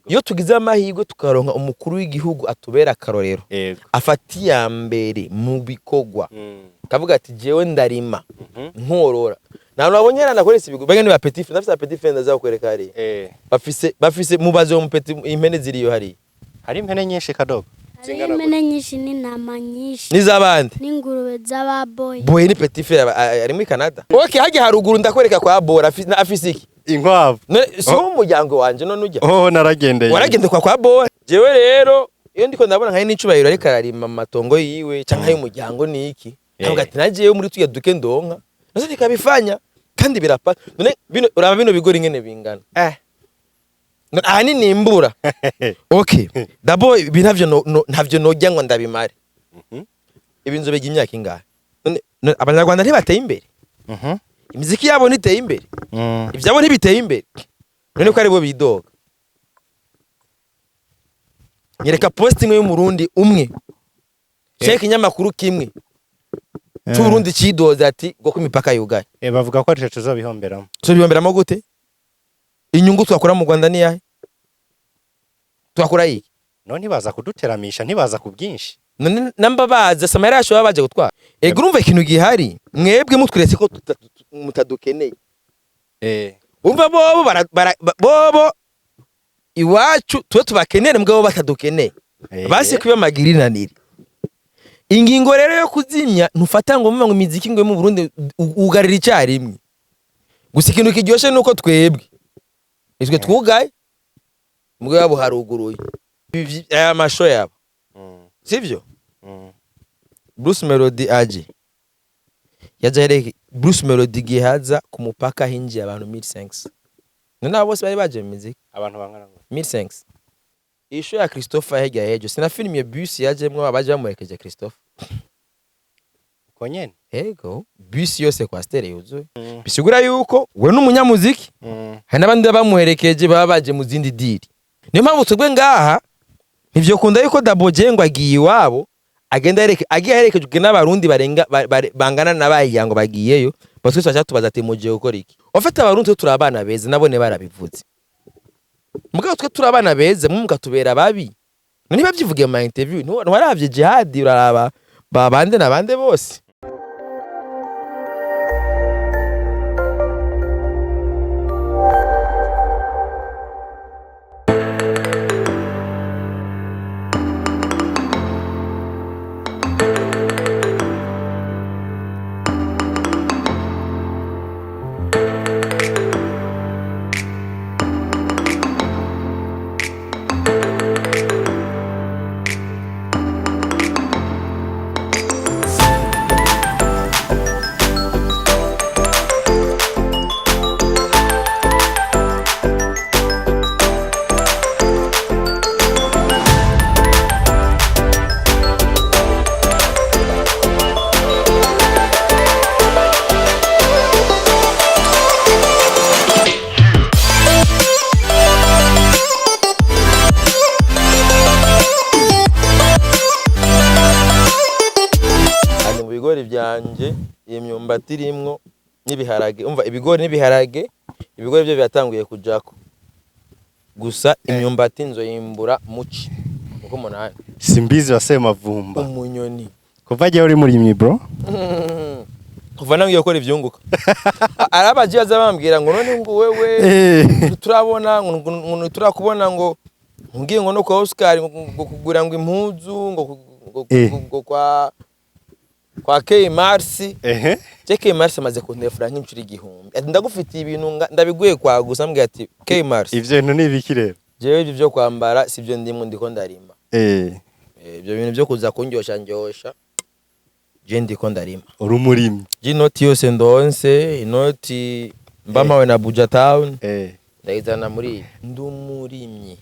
iyo tugize amahirwe tukaronka umukuru w'igihugu atubera akarorero afatiya mbere mu bikogwa kavuga ati jewe ndarima nkorora nta nabonye nakorese ibigo bagene ba petit frère nafise petit frère ndaza kwereka hari bafise mubazo mu petit impene ziriyo hari impene nyinshi kadogo impene nyinshi n'intama nyinshi n'izabandi n'ingurube z'ababoye boye ni petit frère ari muri Canada okay hage haruguru ndakwereka kwa bora afise iki inkwavu si umuryango wanje none ujya naragendeye waragende kwa bora jewe rero iyo ndiko ndabona nkaye n'icubahiro ariko ararima amatongo yiwe canka y'umuryango niki ntabwo ati nagiye muri tuya duke ndonka nose nikabifanya kandi birapa none uraba bino bigori ngene bingana ahani nimbura okay dabo ntavyo nojya ngo ndabimare ibinzo bega imyaka ingahe none abanyarwanda ntibateye imbere imiziki yabo niteye imbere ivyabo ntibiteye imbere none ko ari bo bidoga nyereka posting y'umurundi umwe check inyamakuru kimwe c'uburundi cidoza ati ngo ku mipaka yugaye bavuga ko arico tuzobihomberamo tuzobihomberamo gute inyungu twakora mu Rwanda ni yahe twakora iki none ntibaza kuduteramisha ntibaza ku bwinshi none namba baza samara yasho baje gutwara urumva ikintu gihari mwebwe mutweretse ko mutadukeneye umva bobo iwacu tuwe tubakenere mugabo batadukeneye basi kuba magirinanire ingingo rero yo kuzimya ntufata ngo mumwe imiziki ngo mu Burundi ugarira icyarimwe gusa ikintu kiryoshe nuko twebwe iswe twugaye mugabo yabo haruguruye aya masho yabo sivyo Bruce Melody aje yaje Bruce Melody gihaza ku mupaka hinji abantu 1500 none abo bose bari baje mu muziki abantu bangana 1500 isho ya Christopher hejya hejo sina film ya bus yajemwe abaje bamurekeje Christopher konyene ego bus yose kwa stereo yuzuye bisigura yuko we n'umunyamuziki hari nabandi bamuherekeje baba baje mu zindi diri niyo mpamvu tugwe ngaha nivyo kunda yuko Daboje ngo agiye iwabo agenda aherekejwe n'abarundi barenga bangana n'abayiyango bagiyeyo batwese cyatubaza ati muje gukora iki ofata abarundi turabana beza nabone barabivuze mugabo twe turabana beza mukatubera babi niba byivugiye mu interview ntiwaravye jihad uraraba babande nabande bose byanje imyumbati irimwo nibiharage umva ibigori nibiharage ibigori byo byatanguye kujako gusa imyumbati nzo yimbura muci uko munani simbizi wasema vumba umunyoni kuva je uri muri bro kuva nangiye gukora ivyunguka arabaje azabambwira ngo none ngo wewe turabona ngo turakubona ngo ngiye ngo no kwa Oscar ngo kugura ngo impuzu ngo kwa K-Marsi K-Marsi amaze kuntefura nk'inshuri igihumbi ati ndagufitiye ibintu ndabiguye kwa gusa mbwe ati K-Marsi ivyo bintu nibiki rero jewe ibyo byo kwambara sivyo ndimwe ndiko ndarima ibyo bintu byo kuza kunjyosha je ndiko ndarima urumurimyi inoti yose ndonse inoti mbamawe na Buja Town ndayizana muri ndumurimyi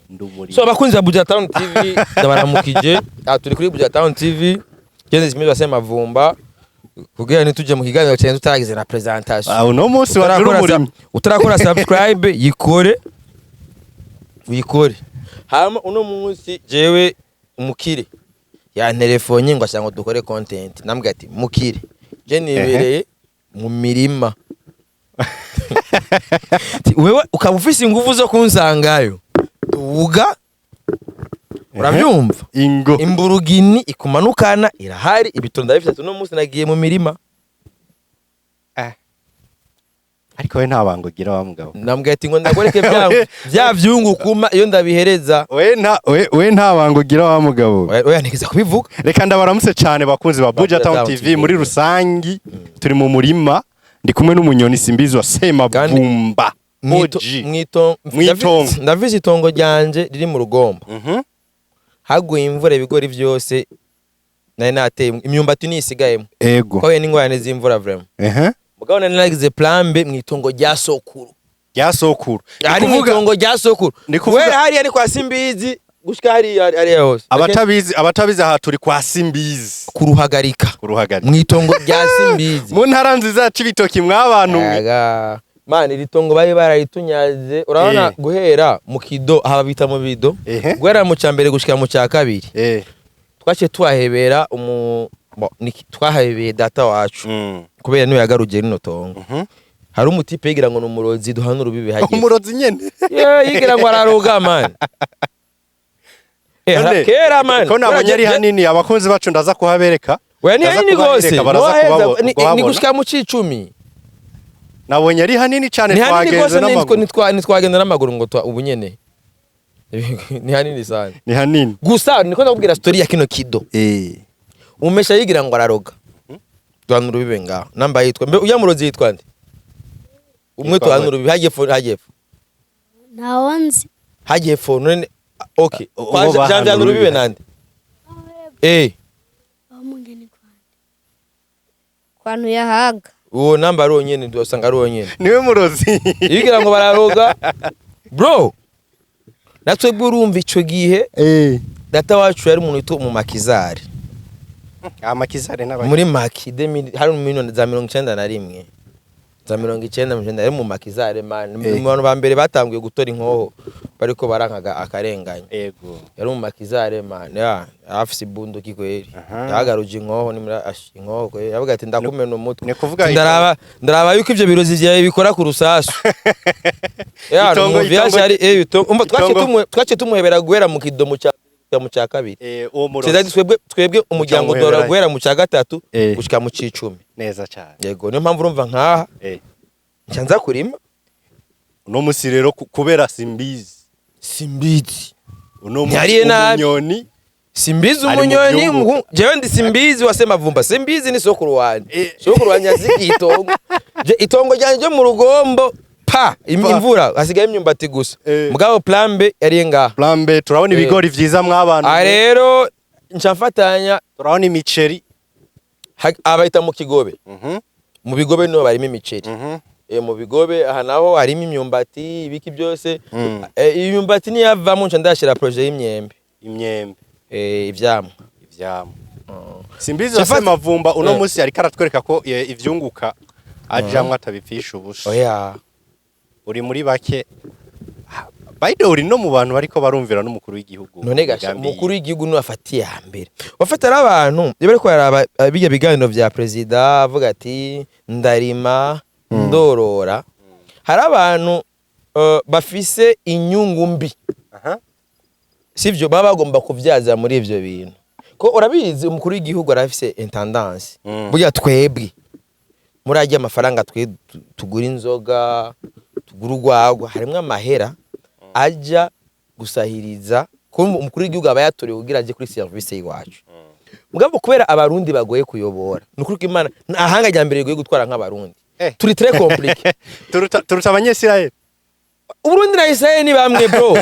so abakunzi ba Buja Town TV ndabaramukije turi kuri Buja Town TV Gende zimwe basema vumba kugira nituje mu kiganiro cyane tutaragize na presentation uno munsi warumurimo utarakora subscribe yikore hama uno munsi jewe umukire ya telefone ngo asanga dukore content nambwe ati mukire je nibereye mu mirima wewe ukaba ufise ingufu zo kunsangayo iraduga urabyumva ingo imburugini ikumanukana irahari ibitonda bifite no munsi nagiye mu mirima ariko we nta bango gira wa mugabo nambwiye ati ngo ndagoreke bya vyungukuma iyo ndabihereza we nta bango gira wa mugabo oya nigeza kubivuga reka ndabaramutse cyane bakunzi ba Buja Town TV muri rusangi turi mu murima ndi kumwe n'umunyoni simbizi wa Semavumba mwitongo ndavize itongo ryanje riri mu rugombo haguye imvura ibigori byose nari nateye imyumbati nisigayemo ego ko n'ingorane z'imvura vraiment mugabo nari nagize plan B mwitongo rya sokuru ari mwitongo rya sokuru kubera hariya ni kwa Simbizi gushika hariya hose abatabizi aha turi kwa Simbizi kuruhagarika mwitongo rya Simbizi mu ntara nziza c'ibitoki mwabantu man iri tongo bari bararitunyaze urabona guhera mu kido aha bita mu bido guhera mu cyambere gushika mu cya kabiri twace twahebera twahebeye data wacu kubera niwe yagarugiye rino tongo hari umutipe yigira ngo numurozi duhana urubibi hagiye umurozi nyene yigira ngo araruga man kera man ko nabonye ari hanini abakunzi bacu ndaza kuhabereka we ni hanini gose ni gushika mu cicumi nabonye ari hanini cyane twagenze n'amaguru nitwagenda n'amaguru ngo ubu nyene ni hanini sana ni hanini gusa niko ndakubwira story ya kino kido umesha yigira ngo araroga duhana urubibe ngaho namba yitwa mbe uya murozi yitwa nde umwe duhana urubibe hagiye ntawonzi hagiye fo none okay janja urubibe nande bamungeni kwanu yahaga uwo namba ari onyene ndosanga ari onyene niwe murozi yigira ngo bararoga bro natwe burumva ico gihe data wacu yari umuntu wito mu makizari amakizari n'abandi muri makide hari mu miliyoni za 91 za 90 yari mu makizari man mu bantu ba mbere batanguye gutora inkoho bariko barankaga akarenganya yego yari mu makizari man ya afisi bunduki kweri yagaruje inkoho ni muri inkoho kweri yavuga ati ndakumena umutwe ndaraba yuko ivyo birozi vyawe bikora ku rusasu ya mu viaje ari twace tumuhebera guhera mu kidomo mu cya kabiri uwo murozi twebwe umuryango dora guhera mu cya gatatu gushika mu cicumi neza cyane yego niyo mpamvu urumva nkaha ncanza kurima uno musi rero kubera Simbizi uno munyoni Simbizi umunyoni jewe ndi Simbizi wa Semavumba Simbizi ni sokuru wanje azigiye itongo ryanje mu rugombo imvura hasigaye imyumbati gusa mugabo plan B yari ngaha plan B turabona ibigori vyiza mwabantu rero ncafatanya turabona imiceri abayita mu kigobe mu bigobe no barimo imiceri mu bigobe aha naho harimo imyumbati ibiki byose imyumbati ni yavamo nca ndashira projet y'imyembe ivyamwa Simbizi wa Semavumba uno musi ari karatwereka ko ivyunguka ajamwe atabipfisha ubusa uri muri bake Baido uri no mu bantu bariko barumvira n'umukuru w'igihugu none gasha umukuru w'igihugu no afatiye hambere wafatara abantu bariko yaraba bijya biganiro vya president avuga ati ndarima ndorora hari abantu bafise inyungu mbi sivyo baba bagomba kuvyaza muri ivyo bintu ko urabizi umukuru w'igihugu arafise intendance burya twebwe murajya amafaranga tugura inzoga tugurugwagwa harimwe amahera aja gusahiriza ko umukuru w'igihugu aba yatorewe kugira aje kuri service yiwacu mugabo kubera abarundi bagoye kuyobora nukuri ko Imana ahanga rya mbere rigoye gutwara nk'abarundi turi très compliqué turuta abanyesiraeli Uburundi na Israel ni bamwe bro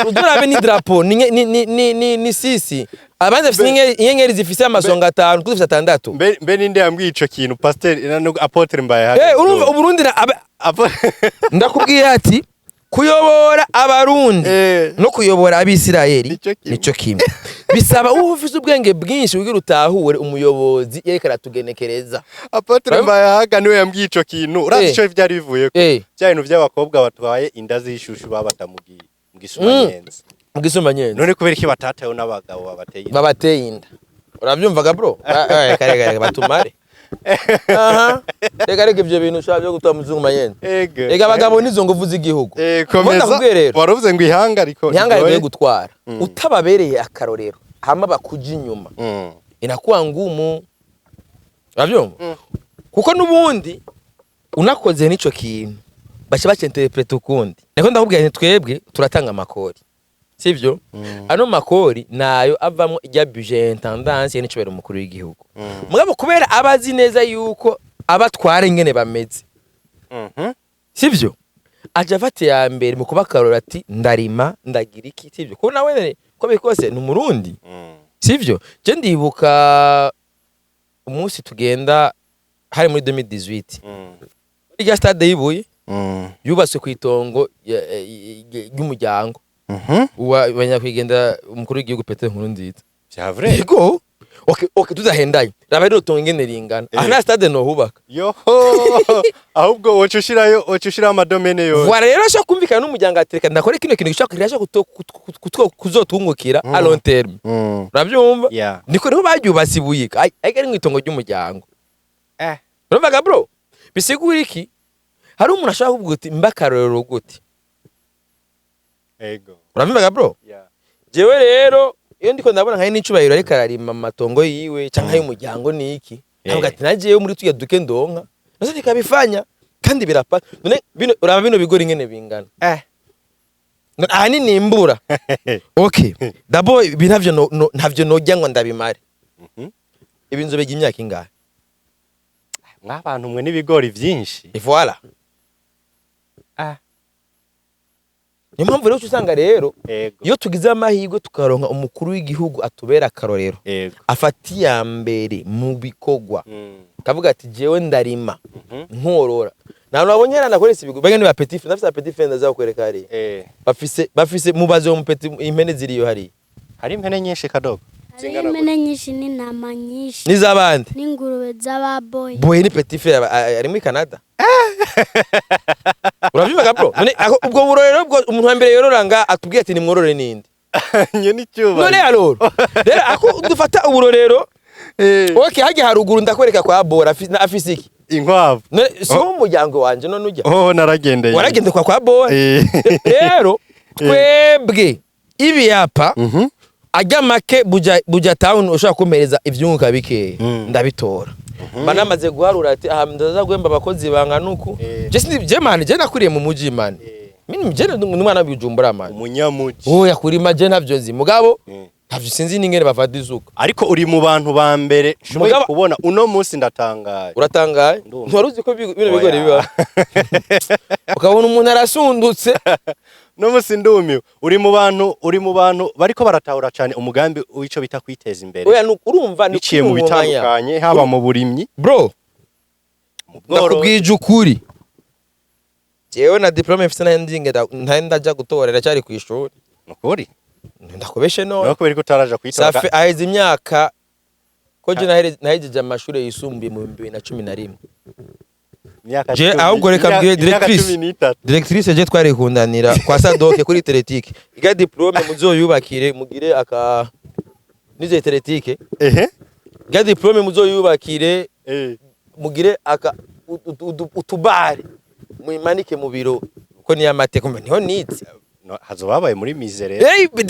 udurabe ni drapeau ni sisi abandi bafite inyenyeri zifise amasonga 5 kuzifite 6 mbe ninde yambwiye ico kintu pasteur apotre mbaye hadi urumva Uburundi ndakubwiye ati kuyobora abarundi no kuyobora abisirayeli nico kimwe bisaba ufise ubwenge bwinshi kugira utahure umuyobozi yerekana tugenekereza apotre mbaye haga niwe yambwiye ico kintu urazi ico byari bivuye ko cyane by'abakobwa batwaye inda zishushu babatamugiye mugisumbanyenzi none kubera iki batatayo n'abagabo babateye inda uravyumvaga bro kare batumare aha reka ibyo bintu ushaka byo gutora muzungu mayene ega abagabo nizo nguvu z'igihugu komeza waravuze ngo ihanga ariko ihanga rigoye gutwara utababereye akarorero hama bakuja inyuma inakuwa ngumu uravyumva kuko nubundi unakoze nico kintu bacha bacenterprete ukundi niko ndakubwira nti twebwe turatanga amakori sivyo ano makori nayo avamo ijya budget intendance y'icobera umukuru w'igihugu mugabo kubera abazi neza yuko abatware ingene bameze sivyo aja afate ya mbere mu kubakarora ati ndarima ndagira iki sivyo ko nawe ko bikose ni umurundi sivyo je ndibuka umunsi tugenda hari muri 2018 irya stade yibuye yubatswe ku itongo y'umuryango abanyakwigendera umukuru w'igihugu Petero Nkurunziza vya vrai yego okay tuzahendanye raba rero tongo ingene ringana aha stade no hubaka yoho ahubwo wocushirayo amadomene yo voilà rero sho kumvikana n'umuryango atereka ndakore kino kintu gishaka kirasha kuzotungukira a long terme urabyumva niko niho bagyubasi buyika ari nk'itongo ry'umuryango urumva bro bisigura iki hari umuntu ashaka kuvuga uti mbakarorero gute ego uravyumva bro jewe rero iyo ndiko ndabona nkaye n'icubahiro ariko ararima amatongo yiwe canka y'umuryango niki avuga ati najeyo muri tuya duke ndonka nase nikabifanya kandi birapa none uraba bino bigori ingene bingana aha ni nimbura okay dabo ibi ntavyo nojya ngo ndabimare ibinzo bege imyaka ingahe mwabantu mwe n'ibigori vyinshi voilà niyo mpamvu rero usanga rero iyo tugize amahirwe tukaronka umukuru w'igihugu atubera akarorero afati ya mbere mu bikogwa kavuga ati jewe ndarima nkorora nta nabonye nakoresha ibigo bage ni ba petit frère ndafite petit frère ndaza kwereka hari bafise mubaze mu petit impene ziriyo hari impene nyinshi kadogo impene nyinshi n'intama nyinshi n'izabandi n'ingurube z'ababoye boye ni petit frère ari muri Canada uravyumva bro none ubwo burorero bwo umuntu wa mbere yororanga atubwiye ati nimworore ninde nye n'icyuba none rero ako dufata uburorero okay haje haruguru ndakwereka kwa bora afise iki inkwavu none so umuryango wanje none ujya naragendeye waragende kwa bora rero twebwe ibi yapa ajya make buja town ushaka kumereza ivyunguka bike ndabitora banamaze guharura ati aha ndaza gwemba abakozi banganuku je man je nakuriye mu muji man mimi je n'umwana w'Ibujumbura man umunyamuji KURIMA je navyo nzi mugabo ntavyo sinzi n'ingene bafata isuka ariko uri mu bantu ba mbere shoboye kubona uno munsi ndatangaye uratangaye nturuzi ko bino bigori biba ukabona umuntu arasundutse no munsi ndumiwe uri mu bantu bariko baratahura cyane umugambi w'ico bita kwiteza imbere oya urumva niciye mu bitandukanye haba mu burimyi bro ndakubwije ukuri jewe na diplome mfite ndaja gutorera cyari ku ishuri nukuri ndakubeshe none no kubera ko utaraja kwitora safi aheze imyaka ko je nahejeje amashuri yisumbuye mu 2011 je ahubwo reka bwiye directrice je twarikundanira kwa Sadoke kuri teletike iga diplome muzoyubakire mugire aka nize teletike iga diplome muzoyubakire mugire aka utubare muyimanike mu biro ko ni amateka niho nitse hazo babaye muri misere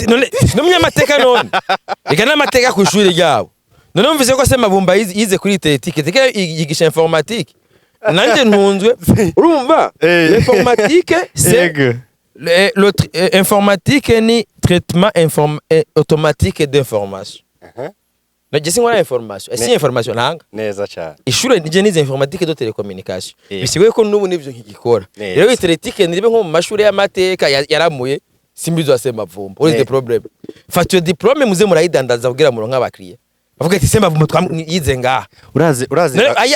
none no munyamateka none ega n'amateka ku ishuri ryabo none mvuze ko se mabumba yize kuri teletike teke yigisha informatique nanje ntunzwe urumva l'informatique c'est informatique ni traitement automatique d'information naje singora information esi information nanga neza cyane ishure nije nize informatique de télécommunication bisiwe ko nubu nivyo nkigikora rero iteletike nibe nko mu mashuri y'amateka yaramuye simbizo asema vumba what is the problem fatu diplome muze murayidandaza kugira muronka abakiriya bavuga ati semba vumba yize ngaha urazi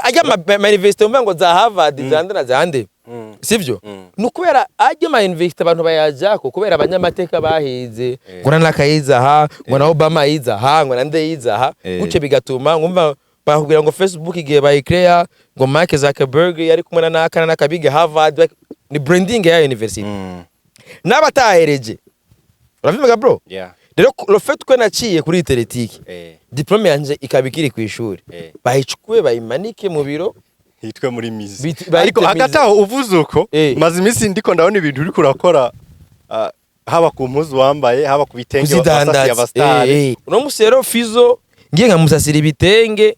ajya ma university ngo za Harvard zandana zande sivyo nukubera ajya ma university abantu bayajako kubera abanyamateka bahize ngo nakayiza ha ngo na Obama yiza ha ngo nande yiza ha guce bigatuma ngumva bakubwira ngo Facebook igiye bayicrea ngo Mark Zuckerberg yari kumwe na akana nakabiga Harvard ni branding ya university n'abatahereje uravyumva bro Yeah. rero le fait ko naciye kuri teletike diplome yanje ikabikiri ku ishuri bayicukuye bayimanike mu biro hitwe muri mizi Biti- ariko bahite hagati mizi. aho uvuze uko maze iminsi ndiko ndabona ibintu uri kurakora haba ku mpuzu wambaye haba ku bitenge wasasiye abastari uno musi rero Fizo ngiye nkamusasira ibitenge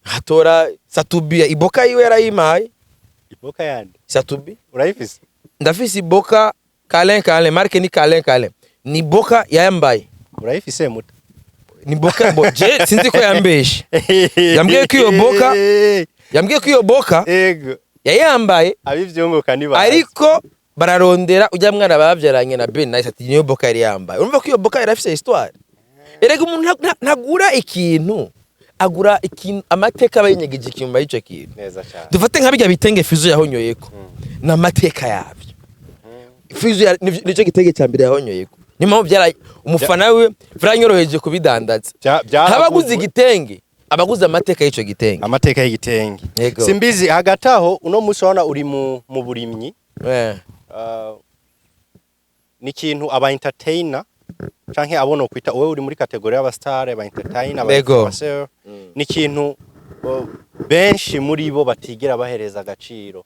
hatora Satubi iboka yiwe yarayimaye iboka yandi Satubi urayifise ndafise iboka Kalen marke ni Kalen ni boka yambaye urayifise muta ni boka je sinzi ko yambeshe yambwiye ko iyo boka ego yayambaye abivyunguka ni bazi ariko bararondera ujya mwana bavyaranye na Ben Nice ati niyo boka yari yambaye urumva ko iyo boka yarafise histoire erega umuntu ntagura ikintu agura ikintu amateka abayinyegije ikintu yico kintu neza cyane dufate nka bijya bitenge Fizo yahonyoyeko na mateka yavyo Fizo nico gitege cyambere yahonyoyeko ni mpamvu byara umufana we vranyoroheje kubidandaza habaguze igitenge abaguze amateka y'ico gitenge amateka y'igitenge Yego. simbizi hagati aho uno musi wana uri mu burimyi ni ikintu aba entertainer canke abono kwita wewe uri muri kategori y'abastar aba entertainer aba Yego. influencer ni ikintu benshi muri bo batigera bahereza agaciro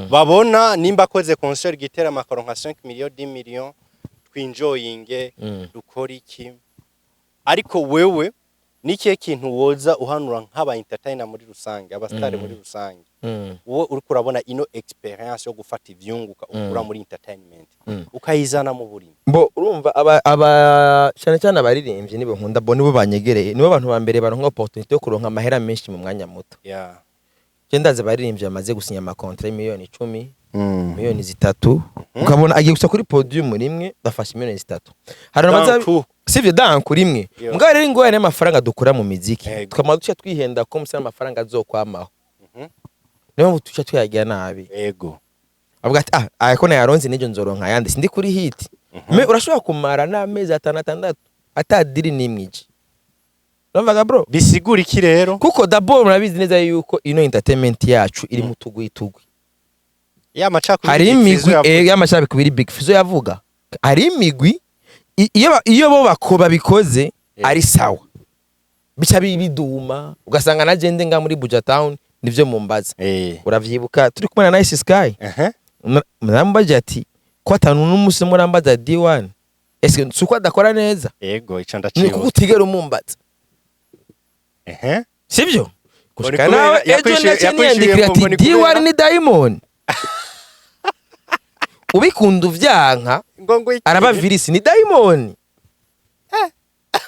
babona nimba akoze concert gitera amakaro nka 5 millions 10 millions twinjoyinge dukora iki ariko wewe nikihe kintu woza uhanura nk'aba entertainer muri rusange abastar muri rusange wowe uri kurabona ino experience yo gufata ivyunguka ukura muri entertainment ukayizana mu burimi bo urumva aba cyane abaririmbyi nibo nkunda bo nibo banyegereye nibo abantu ba mbere baronka opportunity yo kuronka amahera menshi mu mwanya muto je ndaze abaririmbyi bamaze gusinya ama contrat miliyoni 10 miliyoni 3 ukabona agiye gusa kuri podium rimwe bafashe miliyoni 3 hari amaza sivyo danku rimwe mugabo rero ingorane y'amafaranga dukura mu muziki tukamaduca duca twihenda ko musana amafaranga azokwamaho niyo mutuca tuyagira nabi ego avuga ati ayako nayaronze n'ejo nzoronka yandi sindi kuri hit me urashobora kumara n'amezi 6 atadiri n'imwiji urumva bro bisigura iki rero kuko d'abord murabizi neza yuko ino entertainment yacu iri mu tugwi hari imigwi y'amacakubiri kubiri Big Fizo yavuga hari imigwi iyo bo bakoba bikoze ari sawa bica biduma ugasanga na jende nga muri Buja Town nivyo mumbaza uravyibuka turi kumana na Nice Sky murambaje ati ko atanu n'umusi murambaza D1 eske suko adakora neza yego ico ndaciye ni kugutigera umumbaza sivyo kushika nawe ejo ndacyenye ati D1 ni Diamond ubikunda uvyanka araba virisi ni Diamond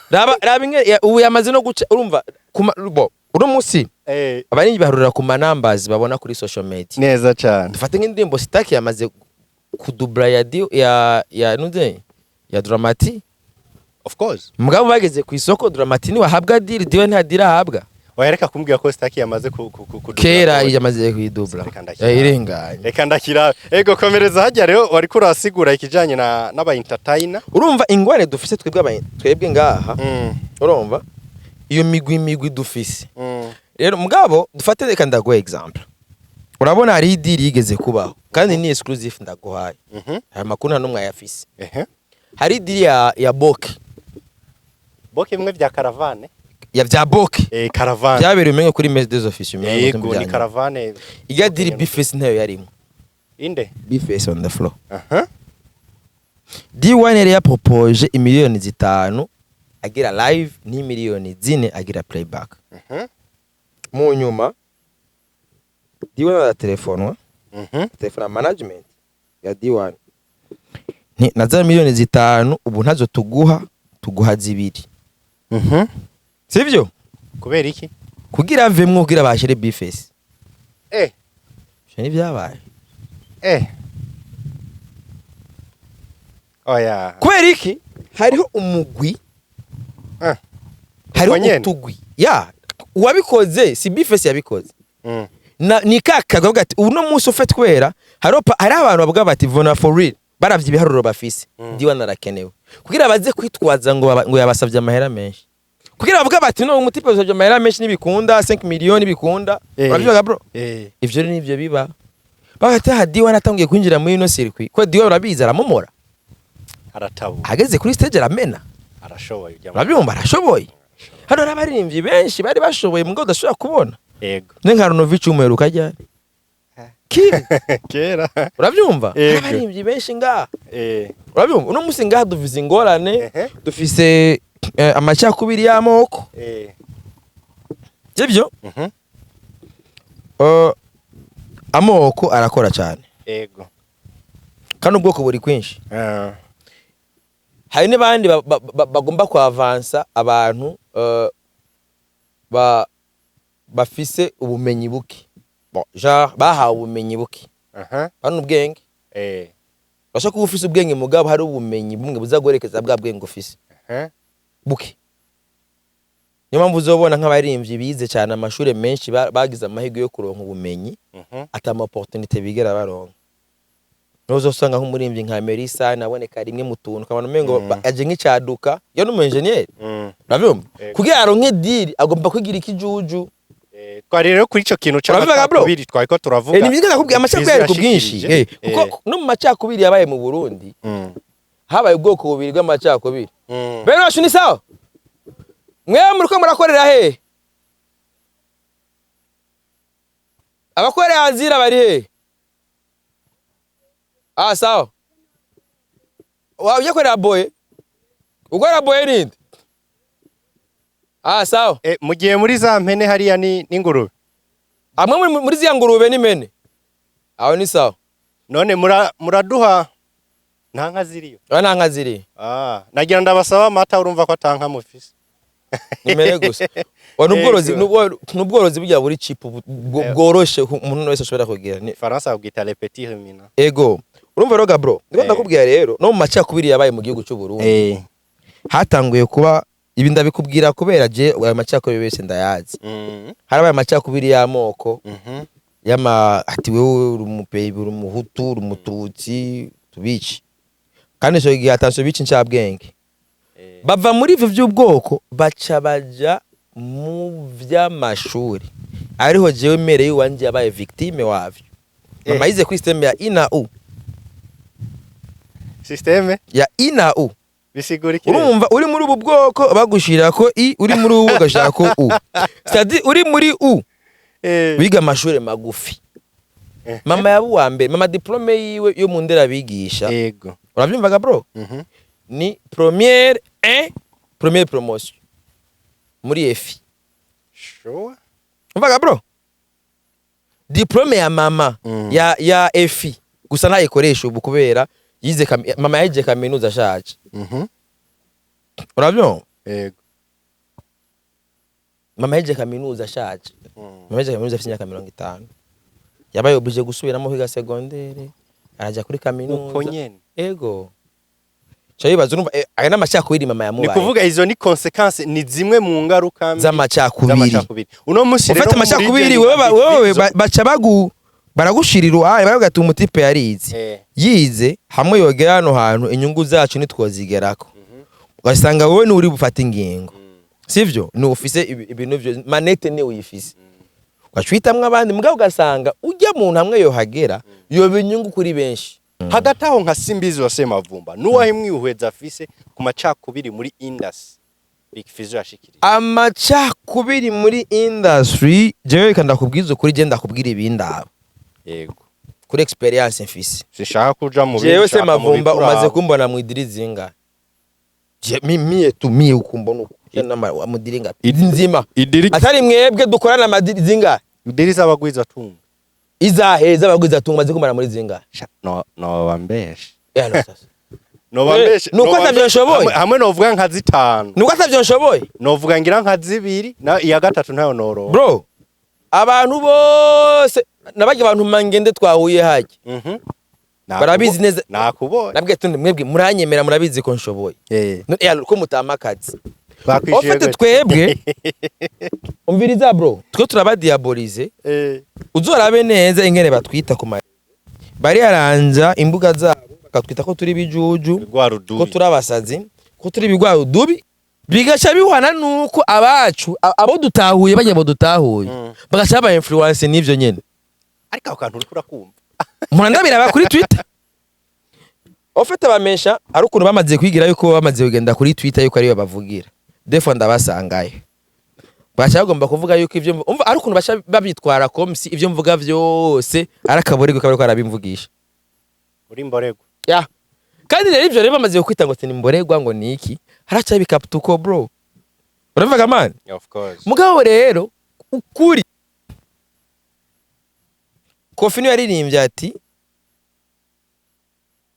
raba inge ubu yamaze no guca urumva uno musi abari baharura ku manambers babona kuri social media neza cyane dufate nk'indirimbo Sitaki yamaze kudubla ya nude ya Dramati of course mugabo bageze ku isoko Dramati ni wahabwa deal diwe nta dira ahabwa wayereka kumbwira ko Sitaki yamaze kera yamaze kuyidubla irenganye reka ndakira ego komereza hajya rero wari kurasigura ikijanye n'aba entertainer urumva ingwane dufise twebwe ngaha urumva iyo migwi dufise rero mugabo dufate reka ndago example urabona hari idiri yigeze kubaho kandi ni exclusive ndaguhaye aya makuru nta numwe yafise hari idiri ya Boke bimwe vya caravane ya vya Boke caravane byabereye umenye kuri Maison des Officiers yego ni caravane iga diri Bifes ntayo yarimo inde Bifes on the floor D1 yari yapropose 5 miliyoni agira live ni 4 miliyoni agira playback mu nyuma D1 na telefonwa telefona management ya D1 ni naza 5 miliyoni ubu ntazo tuguha 2 sivyo kubera iki kugira avemwe kugira bashire Bifes shani byabaye oya kubera iki hariho umugwi hariho utugwi uwabikoze si Bifes yabikoze ni kakavuga ati uno munsi ufite kwera hari abantu bavuga bati vona for real baravye ibiharuro bafise D1 narakenewe kugira baze kwitwaza ngo yabasavye amahera menshi kugira bavuga bati no umutipe yabasavye amahera menshi nibikunda 5 miliyoni bikunda urabivuga bro ivyo ni nivyo biba bagati D1 atangiye kwinjira muri ino circuit ko D1 urabiza aramomora aratabura ageze kuri stage aramena arashoboye ujya urabyumva arashoboye hano n'abaririmbyi benshi bari bashoboye mugabo udashobora kubona yego ni nka Ronovic umuheruka ryari kiri kera urabyumva Yego. n'abaririmbyi benshi ngaha urabyumva uno musi ngaha dufise ingorane dufise amacakubiri y'amoko sibyo amoko arakora cyane yego kandi ubwoko buri kwinshi hari n'abandi bagomba kwavansa abantu bafise ubumenyi buke genre bahawe ubumenyi buke bano ubwenge bashaka kuba ufise ubwenge mugabo hari ubumenyi bumwe buzagorekeza bwa bwenge ufise buke niyo mpamvu uzobona nk'abaririmbyi bize cyane amashuri menshi bagize amahirwe yo kuronka ubumenyi atama opportunité bigera baronka nozo usanga nk'umurimbyi nka Melissa naboneka rimwe mu tuntu kabana umengo aje nk'icyaduka yo n'umu engineer urabyumva kugira aronke deal agomba kugira ikijuju twari rero kuri ico kintu cy'abakubiri twari ko turavuga ni biga nakubwiye amacakubiri ku bwinshi kuko no mu macakubiri yabaye mu Burundi habaye ubwoko bubiri bw'amacakubiri bero bashu ni sawa mwe muri ko murakorera he abakorera hanzira bari he sawa wabye korera boye ugora boye ninde sawa mugiye muri za mpene hariya ni ingurube amwe muri ziya ngurube n'imene aho ni sawa none muraduha nta nka ziriyo nta nka ziriyo nagira ndabasaba amata urumva ko atanka mufise nimere gusa n'ubworozi bujya buri cheap bworoshe umuntu wese ashobora kugira ni Faransa bwita le petit ruminant ego urumva roga bro ndiko ndakubwira rero no mu macakubiri yabaye mu gihugu cy'u Burundi hatanguye kuba ibi ndabikubwira kubera je aya macakubiri wese ndayazi harabaye amacakubiri y'amoko ati wewe uri umupeyi uri umuhutu uri umututsi tubici kandi so gihe atanso bici ncabwenge bava muri ivyo by'ubwoko baca baja mu vy'amashuri ariho jewe mereye wanje yabaye victime wavyo mama yize kuri system ya ina-u systeme ya ina-u bisigura iki urumva uri muri ubu bwoko bagushira ko i uri muri ubu gashaka ko u stadi uri muri u biga amashuri magufi mama yabu wa mbere mama diplome yiwe yo mu ndera bigisha yego uravyumvaga bro ni première promotion muri EFI sure umvaga bro diplome ya mama ya EFI gusa ntayikoresha ubu kubera yize mama yaje kaminuza ashaje uravyumva yego mama yaje kaminuza ashaje mama yaje kaminuza afite imyaka 50 yabaye oblige gusubiramo kwiga secondaire araja kuri kaminuza uko nyene ego Chayibaza urumva aya n'amacakubiri mama yamubaye. Ni kuvuga izo ni consequences ni zimwe mu ngaruka z'amacakubiri. Uno musi rero ufite amacakubiri wewe baca baragushirira baravuga umutipe yarize. Yize hamwe yogera hano hantu inyungu zacu nitwozigerako. Ugasanga wowe ni uri bufata ingingo. Sivyo? Ni ufise ibintu byo manete ni uyifise. Ugacwitamwe abandi mugabo ugasanga ujya mu hamwe yo hagera yo binyungu kuri benshi. Hagati aho nka Simbizi wa Semavumba nuwahe mwihweza afise ku macakubiri muri industry bikifizo yashikiriye amacakubiri muri industry jewe kandakubwiza ukuri je ndakubwira ibindabo yego kuri experience mfise sishaka kuja mu jewe Semavumba umaze kumbona mu idirizinga je mie ukumbona uko mudiringa nzima atari mwebwe dukorana amadiringa idiriza abagwiza tunga izaheza abagwiza tunga maze kumara muri zinga no bambeshe no sasa no bambeshe nuko atavyonshoboye hamwe novuga nka zitanu nuko atavyonshoboye novuga ngira nka zibiri na iya gatatu ntayo noro bro abantu bose nabaje abantu mangende twahuye haje barabizi neza nakubonye nabwiye tundi mwebwe muranyemera murabizi ko nshoboye ko mutamakazi ofete twebwe umviriza bro twe turabadiabolize uzorabe neza ingene batwita ku bari aranja imbuga zabo bakatwita ko turi bijuju ko turabasazi ko turi bigwarudubi bigacha bihwana nuko abacu abo dutahuye bajya bo dutahuye bagacha ba influence nivyo nyene ariko akantu uri kurakumva murandabira ba kuri Twitter ofete bamesha ari ukuntu bamaze kwigira yuko bamaze kugenda kuri Twitter yuko ariyo bavugira defo ndabasangaye bacagomba kuvuga yuko ivyo umva ari ukuntu basha babitwara komsi ivyo mvuga vyose arakaborego kabari ko arabimvugisha uri mborego ya kandi rero ivyo rero bamaze kwita ngo ni mboregwa ngo niki haracha bikaptuko bro uravuga man of course mugabo rero ukuri Kofi niwe yaririmbye ati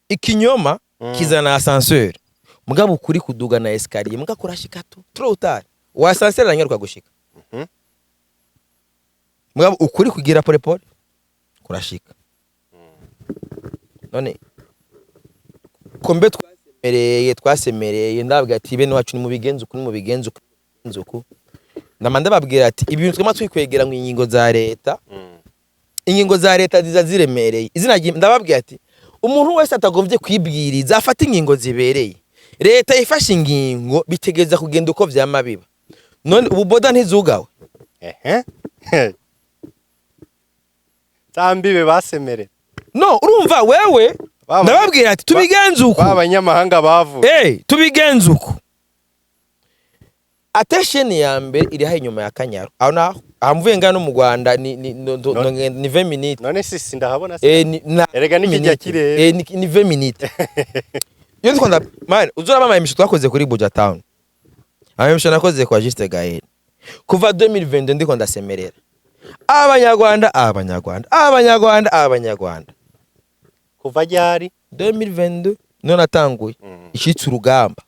ikinyoma kizana ascenseur mugabo ukuri kuduga na escalier muga kurashika trop tard wa ascenseur aranyaruka gushika mugabo ukuri kugira pole pole kurashika none kombe twasemereye ndabwa ati bene wacu ni mu bigenzo uku ndamanda babwira ati ibintu twema twikwegera ngo ingingo za leta ingingo za leta ziza ziremereye izina ndababwira ati umuntu wese atagovye kwibwiriza afata ingingo zibereye leta ifashe ingingo bitegeza kugenda uko vyama biba none ububoda ntizugawe tambibe basemere no urumva wewe ndababwira ati tubigenze uko abanyamahanga bavu tubigenze uko attention ya mbere iri ha inyuma ya Kanyaru aho naho amvuye ngano mu Rwanda ni 20 minutes none sisi ndahabona erega nikijya kirere ni 20 minutes yo ndikunda man uzura bama emisho twakoze kuri Buja Town emisho nakoze kwa Juste Gael kuva 2022 ndiko ndasemerera abanyarwanda kuva ryari 2022 none natanguye ishitse urugamba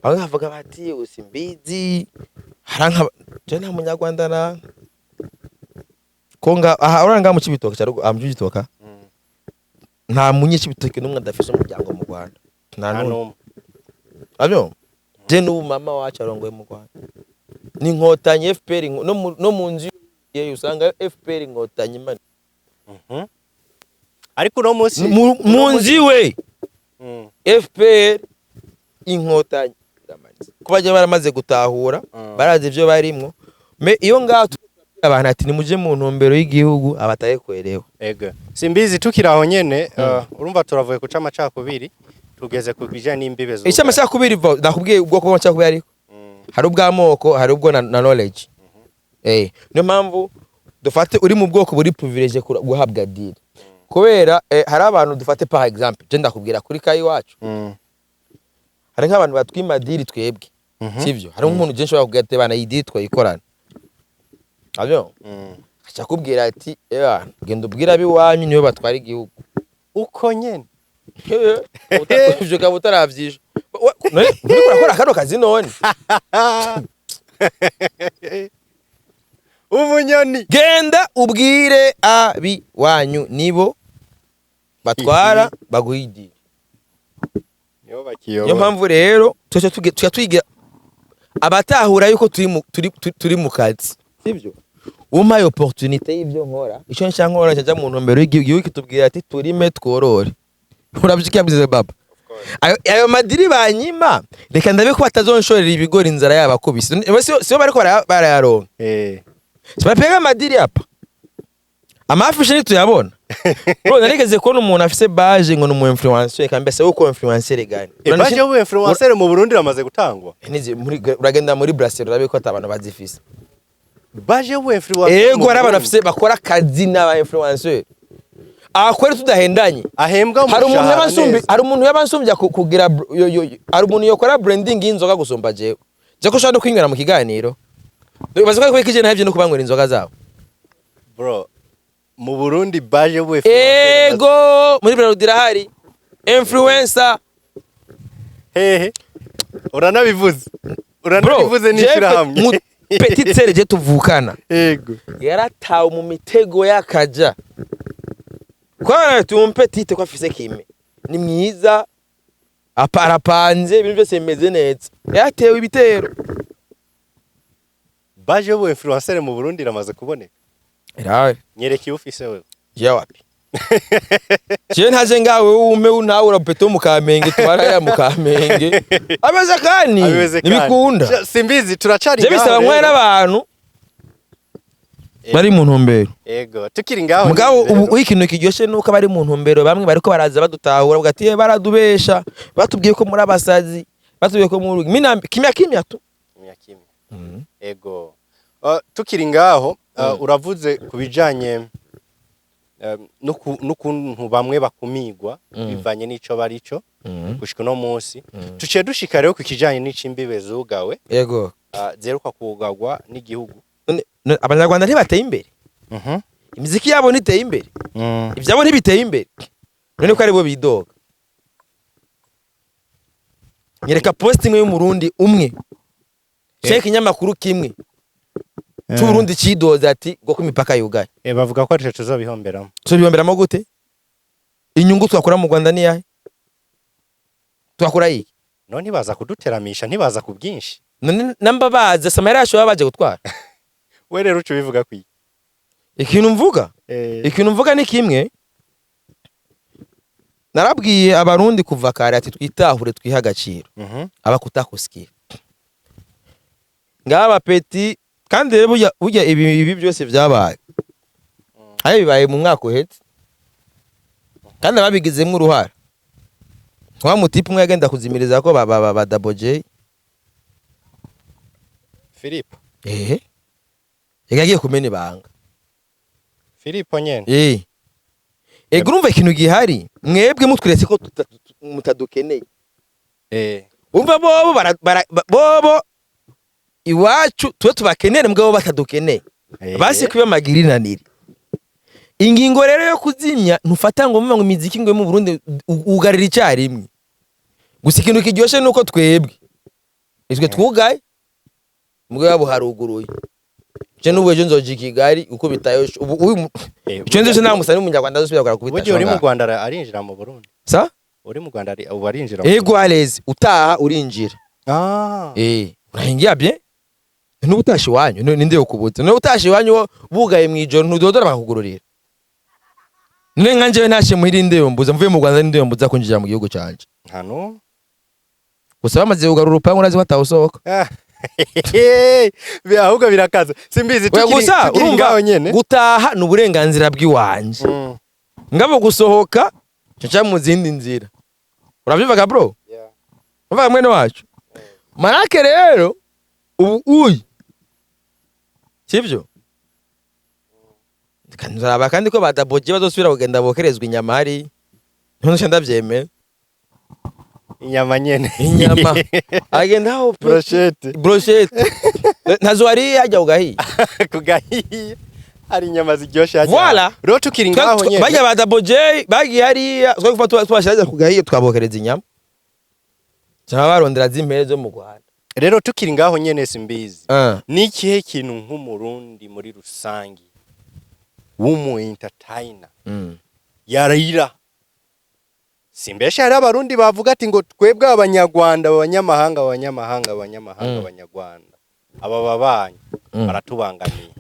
aho havuga bati usimbizi haranka je nta munyarwanda na konga aha uranga mu kibitoka cyaro amjugitoka nta munye kibitoke numwe ndafise umuryango mu Rwanda nta numwe abyo je n'ubu mama wacu arongoye mu Rwanda ni nkotanye FPR no mu nzu ye usanga FPR nkotanye imana ariko no munsi mu nzu we FPR inkotanye kubaje baramaze gutahura barazi ivyo barimwo me iyo ngaho abantu ati nimuje mu ntumbero y'igihugu abataye kwereho ego simbizi tukiraho nyene urumva turavuye kuca amacakubiri tugeze ku bijanye n'imbibezo icyo amacakubiri ndakubwiye ubwoko bw'amacakubiri ariko hari ubw'amoko hari ubwo na knowledge niyo mpamvu dufate uri mu bwoko buri privilege guhabwa deal kubera hari abantu dufate par exemple je ndakubwira kuri kayi wacu hari nk'abantu batwima deal twebwe sivyo hari umuntu je nshobora kugira ati bana idiri twayikorana abyo acha kubwira ati genda ubwira biwanyu niyo batwara igihugu uko nyene uvyo kaba utaravyisha none urakora kano kazi none ubunyoni genda ubwire abiwanyu nibo batwara baguhidira niyo mpamvu rero tuca twigira abatahura yuko turi mu kazi sivyo umpaye opportunité y'ivyo nkora ico nshaka nkora cyaja mu ntumbero y'igihugu kitubwira ati turime tworore uravyika bize baba ayo madiri banyima reka ndabe ko batazonshorera ibigori inzara yabakubise sio bariko barayaronka sipapega madiri hapa amafishe ni tuyabona bro narigeze kubona umuntu afise baje ngo numu influencer kambese uko influencer gani baje ubu influencer mu Burundi ramaze gutangwa nizi uragenda muri Brazil urabe ko atabantu bazifise baje ubu influencer ego ari abantu afise bakora kazi n'aba influencer akwere tudahendanye ahembwa hari umuntu yabansumbya kugira hari umuntu yokora branding y'inzoga gusumba jewe je ko shaka kwinywera mu kiganiro bazuka ko ikije ntabyo no kubanywera inzoga zabo bro mu Burundi baje ubu ego muri Brazil dirahari influencer uranabivuze n'ishirahamwe petite sere je tuvukana ego yaratawe mu mitego yakaja kwa tumpetite kwa afise kime ni mwiza aparapanze ibintu byose bimeze neza yatewe ibitero baje ubu influencer mu Burundi ramaze kuboneka irawe nyereki ufise wewe je wapi je ntaje ngawe ume unawe urapeto mu Kamenge twara ya mu Kamenge abeza kani nibikunda simbizi turacari je bisaba nkwe n'abantu bari mu ntumbero ego tukiri ngaho mugabo ubu ikintu kiryoshe nuko bari mu ntumbero bamwe bariko baraza badutahura bagati baradubesha batubwiye ko muri abasazi batubwiye ko muri kimya tu ego tukiri ngaho uravuze kubijanye n'ukuntu bamwe bakumigwa bivanye n'ico barico gushika no munsi tuciye dushika rero ku kijanye n'icimbibe zugawe yego zeruka kugagwa n'igihugu Abanyarwanda ntibateye imbere imiziki yabo ntiteye imbere ivyabo ntibiteye imbere none ko ari bo bidoga nyereka posting y'umurundi umwe check inyamakuru kimwe c'Uburundi cidoza ati ngo ko imipaka yugaye bavuga ko arico tuzobihomberamo tuzobihomberamo gute inyungu twakora mu Rwanda ni yahe twakora iki none ntibaza kuduteramisha ntibaza ku bwinshi none namba baza samara yasho baje gutwara we rero uco bivuga kwi ikintu mvuga ni kimwe narabwiye abarundi kuva kare ati twitahure twiha agaciro abakutakusikira ngaba peti kandi rero burya ibi byose byabaye hari bibaye mu mwaka uhetse kandi ababigizemo uruhara wa mutipe umwe yagenda kuzimiriza ko ba Double J Philippe yagiye kumena ibanga Philippe nyene urumva ikintu gihari mwebwe mutweretse ko mutadukeneye umva bobo iwacu tuwe tubakenere mugabo batadukeneye basi kuba magirinanire ingingo rero yo kuzimya ntufata ngo mu imiziki ngo mu Burundi ugarira icyarimwe gusa ikintu kiryoshe nuko twebwe izwe twugaye mugabo haruguruye je n'ubwo je nzoje Kigali uko bitayo ubu icyo nzi nta musani w'umunyarwanda azosubira gukora kubita buryo uri mu Rwanda arinjira mu Burundi sa uri mu Rwanda ubu arinjira ego alezi utaha urinjira urahingiye bien n'ubutashi wanyu ninde ukubutse n'ubutashi wanyu bugaye mwijoro ntudodora bakugururira none nkanje ntashe muhiri ndeo mbuza mvuye mu Rwanda ndeo mbuza kunjira mu gihugu canje hano gusa bamaze kugarura urupangu urazi batawusohoka ahubwo birakaza simbizi tukiri ngaho nyene gutaha n'uburenganzira bw'iwanje ngabo gusohoka cyo mu zindi nzira urabivuga bro uvuga mwene wacu marake rero ubu sivyo kanzaba kandi ko badaboje bazosubira kugenda bokerezwa inyama hari none ndavyemera inyama nyene inyama agenda aho brochette ntazo ari hajya kugahiya hari inyama ziryoshe hajya voilà rero tukiri ngaho nyene bajya badaboje bagi hari so gufata twashyaza kugahiya twabokereza inyama cyangwa barondera zimpere zo mu Rwanda rero tukiri ngaho nyene simbizi ni kihe kintu nk'umurundi muri rusangi w'umu entertainer yarira simbesha hari abarundi bavuga ati ngo twebwe abanyarwanda abanyamahanga abanyarwanda aba babanyi baratubangamiye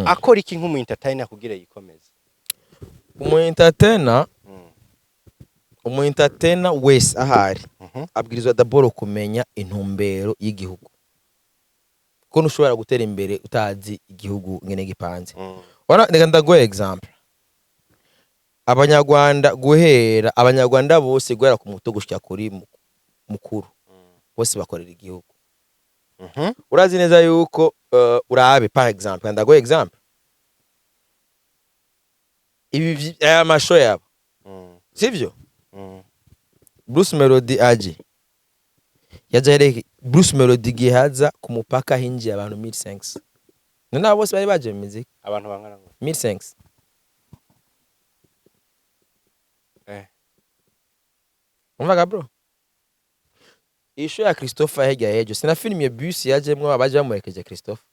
akora iki nk'umu entertainer kugira yikomeze umu entertainer wese ahari abwirizwa d'abord kumenya intumbero y'igihugu ko nushobora gutera imbere utazi igihugu ngene gipanze ndeka ndaguha example abanyarwanda bose guhera ku muto gushya kuri mukuru bose bakorera igihugu urazi neza yuko urabe par exemple ndaguha example ibi aya masho yabo sivyo Bruce Melody aje yaje Bruce Melody gihaza ku mupaka hinji abantu 1500 none bose bari baje mu muziki abantu bangana ngo 1500 umvaga bro isho ya Christopher hejya hejo sina film ya bus yajemwe abaje bamuherekeje Christopher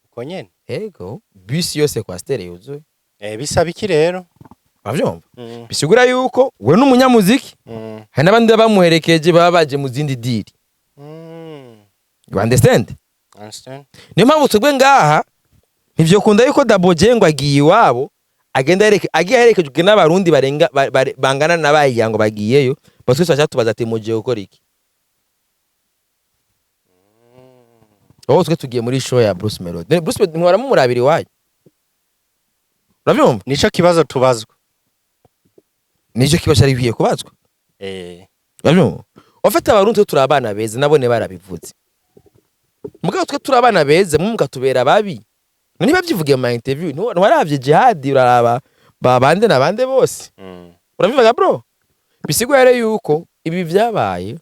uko nyene ego bus yose kwa stereo yuzuye bisaba iki rero bavyumva bisigura yuko we n'umunyamuziki hari nabandi bamuherekeje baba baje mu zindi diri you understand niyo mpamvu tugwe ngaha ivyo kunda yuko Double J ngo agiye iwabo agenda aherekejwe n'abarundi barenga bangana n'abayiya ngo bagiyeyo batwese cyatubaza ati muje ukora iki wowe twe tugiye muri show ya Bruce Melody. Bruce Melody mwara mumurabiri wayo. Uravyumva? nico kibazo tubazwa. Nico kibazo ari biye kubazwa. Uravyumva? Ofata abarundi turi abana beza nabone barabivuze. Mugabo twe turi abana beza mukatubera babi. Niba byivugiye mu interview ntiwaravye jihad uraraba babande nabande bose. Urabivuga bro? Bisigwa yare yuko ibi vyabaye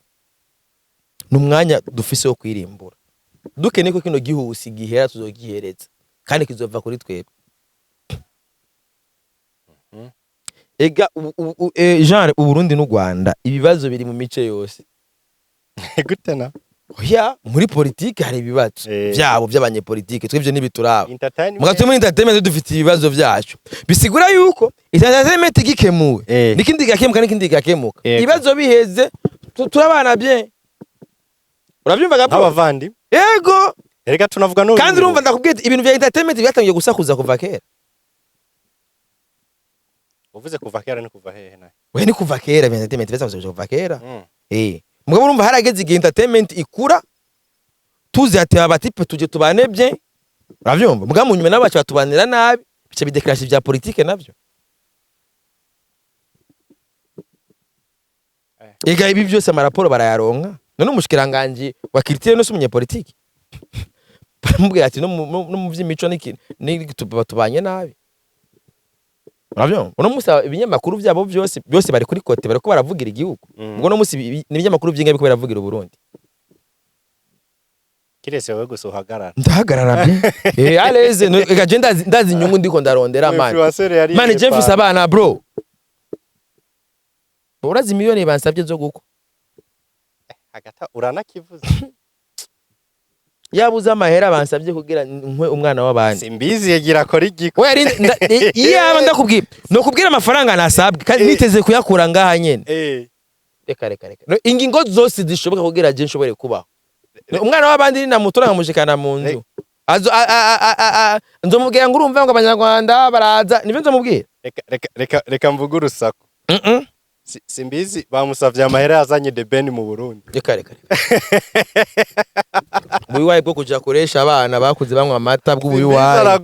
numwanya dufise wo kwirimbura. Dukeneye ko kino gihusi gihera tuzogihereza kandi kizova kuri twebwe. Ega genre Uburundi n'u Rwanda ibibazo biri mu mice yose. Gute na? Oya muri politike hari ibibazo byabo by'abanyepolitike twebwe nibituraba. Mugato muri entertainment dufite ibibazo byacu. Bisigura yuko entertainment gikemuwe. Nikindi gakemuka nikindi gakemuka. Ibibazo biheze turabana bien. Uravyumva gapo? Abavandi. Yego. Erega tunavuga no. Kandi urumva ndakubwiye ibintu bya entertainment byatangiye gusakuza kuva kera. Uvuze kuva kera ni kuva hehe nayo? We ni kuva kera bya entertainment byasakuza kuva kera. Mugabo urumva harageze igihe entertainment ikura tuzi ati abatipe tuje tubane bien. Uravyumva? Mugabo munyuma nabacu batubanira nabi bice bideclaration bya politique navyo. Ega ibi byose amaraporo barayaronka. None umushikiranganje wa culture no sumunye politique. Baramubwira ati no mu vy'imico ni tubanye nabi. Uravyumva? Uno musa ibinyamakuru byabo byose bari kuri kote bariko baravugira igihugu. Ubwo no musi n'ibinyamakuru byinga biko baravugira Burundi. Kirese wewe gusohagarara. Ndahagarara bien. Aleze ega je ndazi inyungu ndiko ndarondera man. Man Jeffis abana bro. Urazi miliyoni bansabye zo guko. Hagata uranakivuze. Yabuze amahera bansabye kugira nkwe umwana w'abandi. Simbizi yagira kora igiko. We yaba ndakubwira. No kubwira amafaranga nasabwe kandi niteze kuyakura ngaha nyene. Reka. No ingingo zose zishoboka kugira je nshobore kubaho. Umwana w'abandi ni namutora nkamushikana mu nzu. Nzomubwira ngo urumva ngo Abanyarwanda baraza nivyo nzomubwira. Reka mvuga urusaku. Simbizi bamusavye amahera yazanye de Ben mu Burundi. Reka. Buyiwaye bwo kuja koresha abana bakuze bamwe amata bw'ubuyiwaye.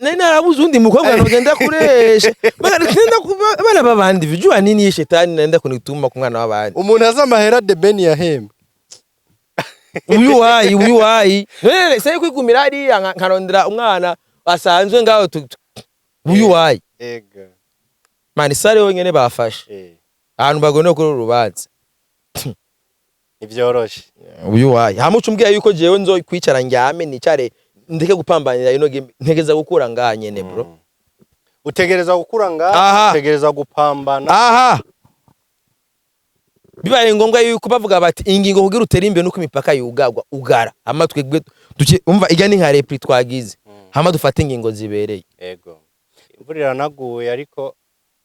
Nene narabuze undi mukobwa nogenda kuresha. Bana babandi vijua nini ye shetani naenda kunituma ku mwana w'abandi. Umuntu aza amahera de Ben yahemba. Ubuyiwaye. Nene sai kwigumira ari nkarondera umwana asanzwe ngaho ubuyiwaye. Ega. Mani sare wonyene bafashe. Ahantu bagone kuri urubanza. Ivyoroshe. Ubuyiwaye. Hamuca umbwiye yuko jewe nzo kwicara njyame nicare ndeke gupambanira ino game ntegeza gukura ngaha nyene bro. Utegereza gukura ngaha, utegereza gupambana. Bibaye ngombwa yuko bavuga bati ingingo kugira utere imbe nuko imipaka yugagwa ugara. Amatwe gwe duce umva igani nka repli twagize. Hama dufata ingingo zibereye. Yego. Imvurira naguye ariko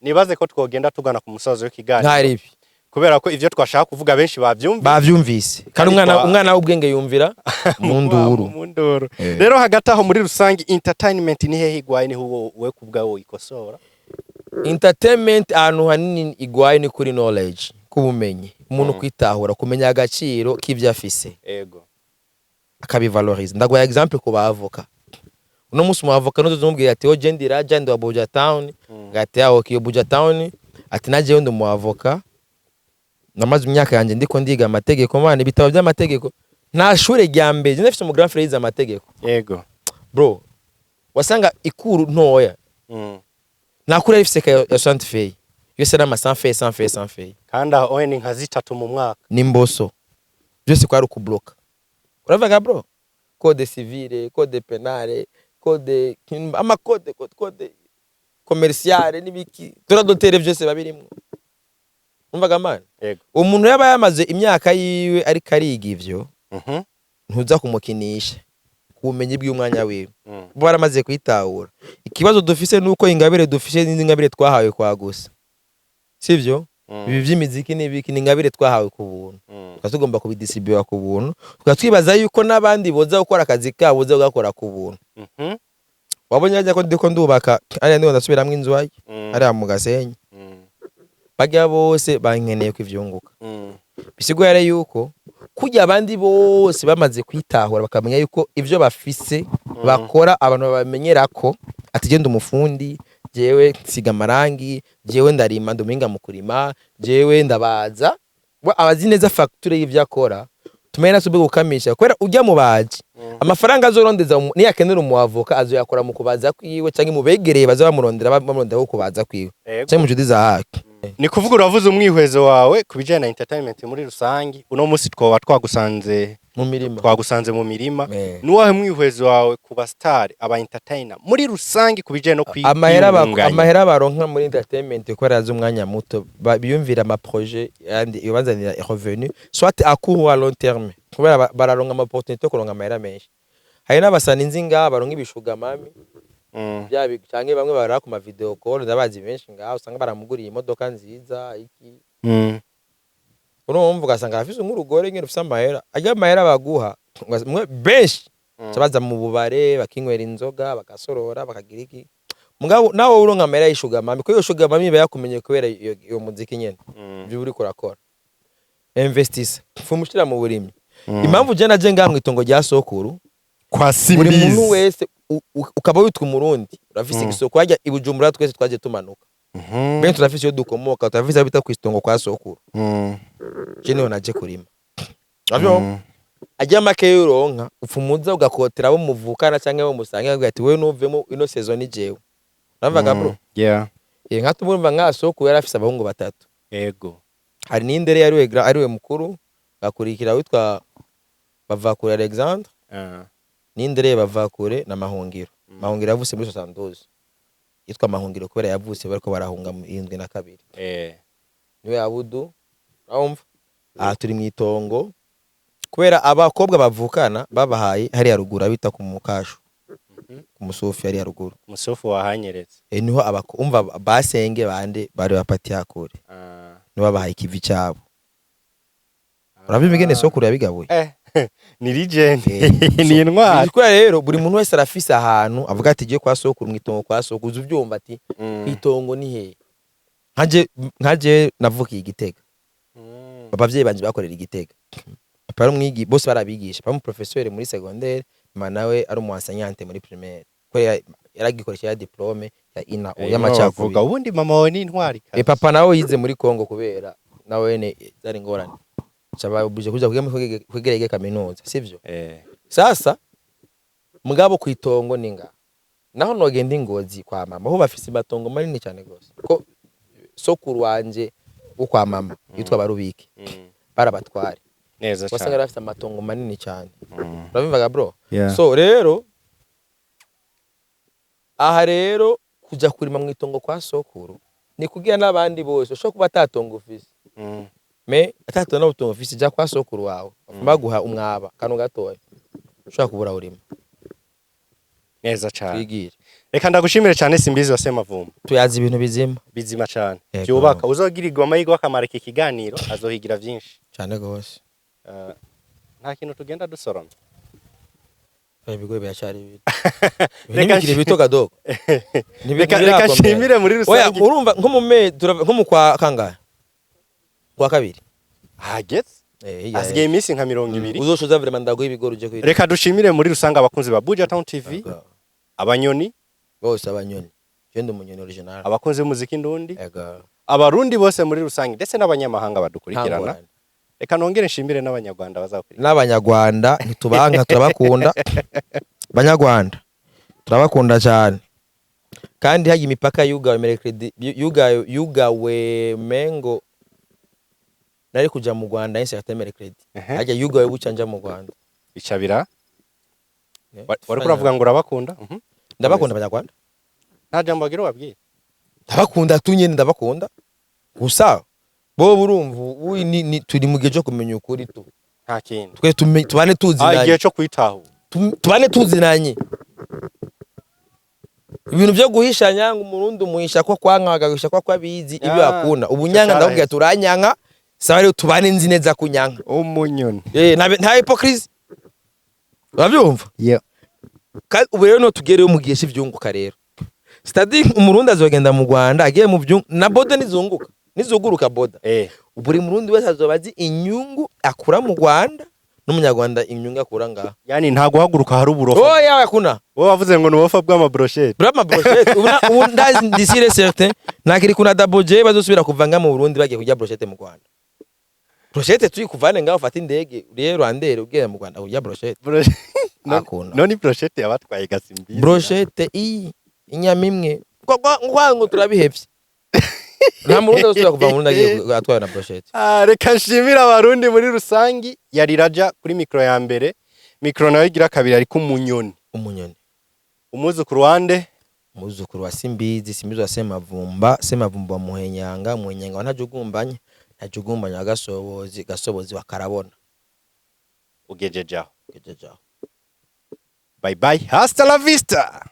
nibaze ko twogenda tugana ku musozo w'ikiganiro. Ntaribi. Kubera ko ivyo twashaka kuvuga benshi bavyumvise. Kandi umwana w'ubwenge yumvira mu nduru. Rero hagati aho muri rusangi entertainment ni hehe igwaye ni we kubwawo ikosora? Entertainment ahantu hanini igwaye ni kuri knowledge, kubumenyi. Umuntu kwitahura kumenya agaciro k'ivyo afise. Ego. Akabivalorize. Ndagwa example ku bavoka. Uno musi mu avoka no zumubwira ati o jendi raja ndo Abuja Town, gati yaho ki Abuja Town, ati naje ndo mu avoka. Namaze imyaka yanje ndiko ndiga amategeko mwana ibitabo by'amategeko. Nta shure rya mbere nafise mu grand frère amategeko. Yego. Bro. Wasanga ikuru ntoya. Nakura ifise ka ya Sante Fey. Yose na sans fey. Kandi aho ni nka zitatu mu mwaka. Nimboso. Byose kwari ukubloka. Uravuga bro? Code civile, code penale, code commerciale nibiki. Turadotere byose babirimwe. Umvaga man. Umuntu yaba yamaze imyaka yiwe ari kariga ivyo. Ntuza kumukinisha. Kumenye bw'umwanya wiwe. Bo baramaze kwitahura. Ikibazo dufise nuko ingabire dufise n'indi ngabire twahawe kwa gusa. Sivyo? Ibi vy'imiziki n'ibiki n'ingabire twahawe ku buntu. Tukazugomba kubidistribute ku buntu. Tukatwibaza yuko nabandi boza gukora akazi kabo boza gukora ku buntu. Wabonye ajya ko ndiko ndubaka ari ndi ndasubiramwe inzu wayi. Ari mu Gasenyi. Bagya bose bankeneye kwivyunguka. Bisigwa yare yuko kujya abandi bose bamaze kwitahura bakamenya yuko ivyo bafise bakora abantu babamenyera ko ati genda umufundi jewe nsiga amarangi jewe ndarima nduminga mu kurima jewe ndabaza abazi neza facture y'ivyo akora tumenya nasubwe gukamisha kwera ujya mu baji amafaranga azorondeza ni yakenera umuavoka azoyakora mu kubaza kwiwe canke mu begereye baza bamurondera ko kubaza kwiwe cyane mu judi za haki ni kuvuga uravuze umwihwezo wawe kubijana na entertainment muri rusangi uno munsi twagusanze mu mirima nuwahe mwihwezo wawe ku ba star aba entertainer muri rusangi kubijana no amahera baronka muri entertainment ko araza umwanya muto biyumvira ama projet yandi ibanzanira revenu soit à court ou à long terme kubera bararonka ama opportunité ko ronka amahera menshi hari n'abasana inzinga baronka ibishuga mami byabi canke bamwe barara ku ma video call ndabazi benshi ngaho usanga baramuguriye imodoka nziza iki urumva ugasanga afise nk'urugore ngene ufise amahera ajya amahera baguha benshi cabaza mu bubare bakinywera inzoga bagasorora bakagira iki mugabo nawe uronka amahera y'ishuga mami ko iyo shuga mami bayakumenye kubera iyo muziki nyene byo uri kurakora investisa fumushira mu burimi impamvu je naje ngamwe itongo rya sokuru kwa Simbizi buri muntu wese ukaba witwa umurundi urafise isoko hajya ibujumbura twese twaje tumanuka ben turafise yo dukomoka turafise bita kwistongo kwa sokuru je niho naje kurima avyo ajya make y'uronka ufumuza ugakotera abo muvukana canke bo musange ati wewe nuvemo ino saison ni jewe uravaga bro nka tumurumva nka sokuru yarafise abahungu batatu yego hari n'indere ariwe mukuru gakurikira witwa Bavakure Alexandre n'indere Bavakure na Mahungiro Mahungiro yavuse muri 72 yitwa Mahungiro kubera yavuse bariko barahunga mu 72 niwe Abudu urumva turi mwitongo kubera abakobwa bavukana babahaye hari ya ruguru bita ku mukasho ku musofi hari ya ruguru musofi wahanyeretse niho abakumva basenge bande bari bapati yakure niho babahaye ikivi cyabo urabimigene sokuru yabigabuye ni legend ni intwari kwa rero buri muntu wese arafise ahantu avuga ati giye kwa sokuru mwitongo kwa sokuru uzuvyumva ati itongo ni he nkaje navukiye Igitega abavyeyi banje bakorera Igitega papa umwigi bose barabigisha papa professeur muri secondaire manawe ari umuenseignante muri primaire ko yaragikoresha ya diplome ya ina y'amacavuga ubundi mama we ni intwari kazi papa nawe yize muri Kongo kubera nawe ne zari ngorane chaba buje kuja kwegereye kaminuza sivyo sasa mugabo kwitongo ninga naho nogenda ingozi kwa mama ho bafise matongo manini cyane gose ko sokuru wanje ukwa mama yitwa Barubiki barabatware neza cyane wasanga rafite amatongo manini cyane urabimvaga bro so rero aha rero kuja kurima mu itongo kwa sokuru ni kugira nabandi bose sho kuba tatongo ufise me atatongo utongo ufise ja kwa sokuru wawe baguha umwaba kanu gatoya ushaka kubura urima neza cyane reka ndagushimire cyane Simbizi wasema vumba tuyazi ibintu bizima cyane byubaka uzogirirwa amahirwe akamarika ikiganiro azohigira byinshi cyane gose nta kintu tugenda dusoroma ibigo byacyari reka bitoka dogo reka nshimire muri rusange urumva nko mu kwa kangahe kwa kabiri hageze asigaye iminsi nka 20 uzoshoza vraiment ndago ibigoro uje kwira reka dushimire muri rusange abakunzi ba Buja Town TV abanyoni bose abanyoni gende umunyoni original abakunzi b'umuziki ndundi abarundi bose muri rusange ndetse n'abanyamahanga badukurikirana reka nongere nshimire n'abanyarwanda bazakurikira n'abanyarwanda ntitubanka turabakunda abanyarwanda turabakunda cyane kandi haje imipaka yugawe merekredi yugawe mengo nari kuja mu Rwanda yense yatemere credit haje yugawe bucanja mu Rwanda icabira wari kuravuga ngo urabakunda ndabakunda abanyarwanda nta jambo bagiro wabwiye ndabakunda tunye ndabakunda gusa bo burumva ni turi mu gihe cyo kumenya ukuri tu nta kintu twe tubane tuzinanye igihe cyo kwitaho tubane tuzinanye ibintu byo guhishanya ngo umurundi umuhisha ko kwankaga guhisha ko kwabizi ibyo akuna ubunyanga ndabubwiye turanyanka sawa rero tubane nzi neza kunyanka umunyoni nta hypocrisy urabyumva kandi ubu rero no tugereyo mu gihe cy'ivyunguka rero stadi umurundi azogenda mu Rwanda agiye mu vyungu na boda nizunguka nizuguruka boda buri murundi wese azobazi inyungu akura mu Rwanda n'umunyarwanda inyungu akura ngaha. Yani nta guhaguruka hari uburofa. Oya yakuna. Wowe wavuze ngo nubofa bw'ama brochette. Brama brochette. Ubu ndazi ndisire certain. Nakiri kuna double J bazosubira kuvanga mu Burundi bagiye kurya brochette mu Rwanda. Brochette tuyi kuvane ngaho ufata indege uriye Rwandere ugera mu Rwanda kurya brochette. Akuna. Noni brochette yabatwaye gasimbizi. Brochette inyama imwe. Ngo turabihevye. Nta murundi usubira kuva mu Burundi agiye atwaye na brochette. Reka nshimira abarundi muri rusangi yari raja kuri micro ya mbere. Micro nayo igira kabiri ariko umunyoni. Umuzukuru wande? Umuzukuru wa Simbizi wa Semavumba Muhenyanga ntajugumbanye gasobozi wakarabona. Ugejejaho. Bye bye. Hasta la vista.